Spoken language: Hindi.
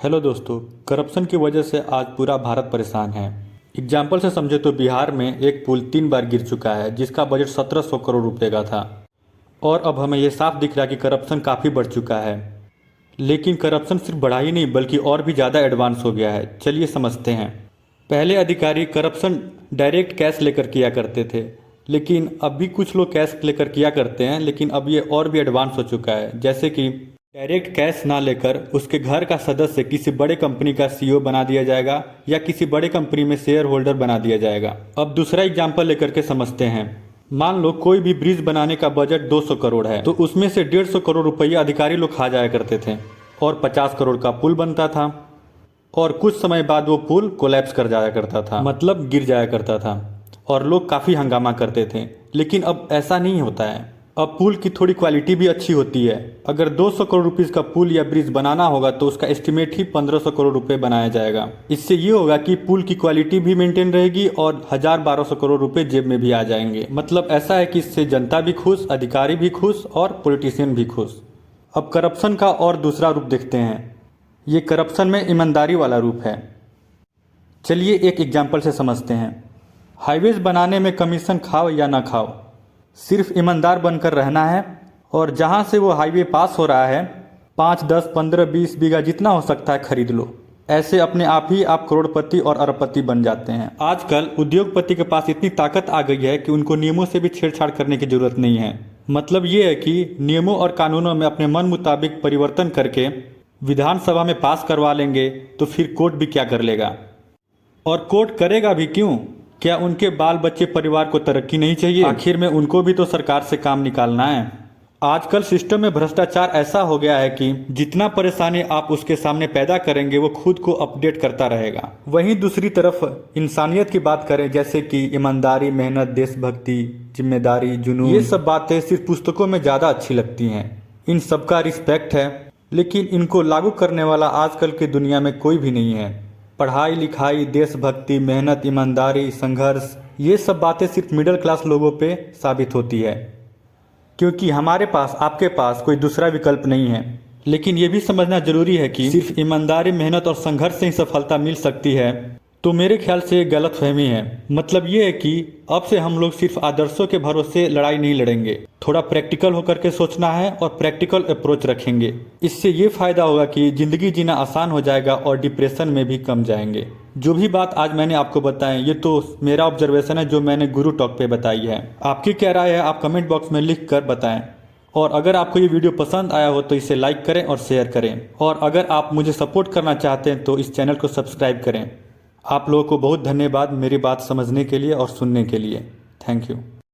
हेलो दोस्तों, करप्शन की वजह से आज पूरा भारत परेशान है। एग्जाम्पल से समझे तो बिहार में एक पुल 3 बार गिर चुका है जिसका बजट 1700 करोड़ रुपए का था। और अब हमें ये साफ दिख रहा है कि करप्शन काफ़ी बढ़ चुका है। लेकिन करप्शन सिर्फ बढ़ा ही नहीं बल्कि और भी ज़्यादा एडवांस हो गया है। चलिए समझते हैं। पहले अधिकारी करप्शन डायरेक्ट कैश लेकर किया करते थे, लेकिन अब भी कुछ लोग कैश लेकर किया करते हैं, लेकिन अब ये और भी एडवांस हो चुका है। जैसे कि डायरेक्ट कैश ना लेकर उसके घर का सदस्य किसी बड़े कंपनी का सीईओ बना दिया जाएगा या किसी बड़े कंपनी में शेयर होल्डर बना दिया जाएगा। अब दूसरा एग्जाम्पल लेकर के समझते हैं। मान लो कोई भी ब्रिज बनाने का बजट 200 करोड़ है, तो उसमें से 150 करोड़ रुपया अधिकारी लोग खा जाया करते थे और 50 करोड़ का पुल बनता था और कुछ समय बाद वो पुल कोलैप्स कर जाया करता था, मतलब गिर जाया करता था और लोग काफ़ी हंगामा करते थे। लेकिन अब ऐसा नहीं होता है। अब पुल की थोड़ी क्वालिटी भी अच्छी होती है। अगर 200 करोड़ रुपीस का पुल या ब्रिज बनाना होगा तो उसका एस्टिमेट ही 1500 करोड़ रुपए बनाया जाएगा। इससे ये होगा कि पुल की क्वालिटी भी मेंटेन रहेगी और 1000-1200 करोड़ रुपए जेब में भी आ जाएंगे। मतलब ऐसा है कि इससे जनता भी खुश, अधिकारी भी खुश और पॉलिटिशियन भी खुश। अब करप्शन का और दूसरा रूप देखते हैं। ये करप्शन में ईमानदारी वाला रूप है। चलिए एक एग्जाम्पल से समझते हैं। हाईवेज बनाने में कमीशन खाओ या ना खाओ, सिर्फ ईमानदार बनकर रहना है और जहाँ से वो हाईवे पास हो रहा है 5, 10, 15, 20 बीघा जितना हो सकता है खरीद लो। ऐसे अपने आप ही आप करोड़पति और अरबपति बन जाते हैं। आजकल उद्योगपति के पास इतनी ताकत आ गई है कि उनको नियमों से भी छेड़छाड़ करने की जरूरत नहीं है। मतलब ये है कि नियमों और कानूनों में अपने मन मुताबिक परिवर्तन करके विधानसभा में पास करवा लेंगे तो फिर कोर्ट भी क्या कर लेगा। और कोर्ट करेगा भी क्यों? क्या उनके बाल बच्चे परिवार को तरक्की नहीं चाहिए? आखिर में उनको भी तो सरकार से काम निकालना है। आजकल सिस्टम में भ्रष्टाचार ऐसा हो गया है कि जितना परेशानी आप उसके सामने पैदा करेंगे वो खुद को अपडेट करता रहेगा। वहीं दूसरी तरफ इंसानियत की बात करें, जैसे कि ईमानदारी, मेहनत, देशभक्ति, जिम्मेदारी, जुनून, ये सब बातें सिर्फ पुस्तकों में ज़्यादा अच्छी लगती हैं। इन सबका रिस्पेक्ट है, लेकिन इनको लागू करने वाला आजकल की दुनिया में कोई भी नहीं है। पढ़ाई लिखाई, देशभक्ति, मेहनत, ईमानदारी, संघर्ष, ये सब बातें सिर्फ मिडिल क्लास लोगों पे साबित होती है, क्योंकि हमारे पास, आपके पास कोई दूसरा विकल्प नहीं है। लेकिन ये भी समझना जरूरी है कि सिर्फ ईमानदारी, मेहनत और संघर्ष से ही सफलता मिल सकती है, तो मेरे ख्याल से ये गलतफहमी है। मतलब ये है कि अब से हम लोग सिर्फ आदर्शों के भरोसे लड़ाई नहीं लड़ेंगे, थोड़ा प्रैक्टिकल होकर के सोचना है और प्रैक्टिकल अप्रोच रखेंगे। इससे ये फायदा होगा कि जिंदगी जीना आसान हो जाएगा और डिप्रेशन में भी कम जाएंगे। जो भी बात आज मैंने आपको बताई ये तो मेरा ऑब्जर्वेशन है, जो मैंने गुरु टॉक पे बताई है। आपकी क्या राय है आप कमेंट बॉक्स में लिख कर बताएं। और अगर आपको ये वीडियो पसंद आया हो तो इसे लाइक करें और शेयर करें। और अगर आप मुझे सपोर्ट करना चाहते हैं तो इस चैनल को सब्सक्राइब करें। आप लोगों को बहुत धन्यवाद मेरी बात समझने के लिए और सुनने के लिए। Thank you.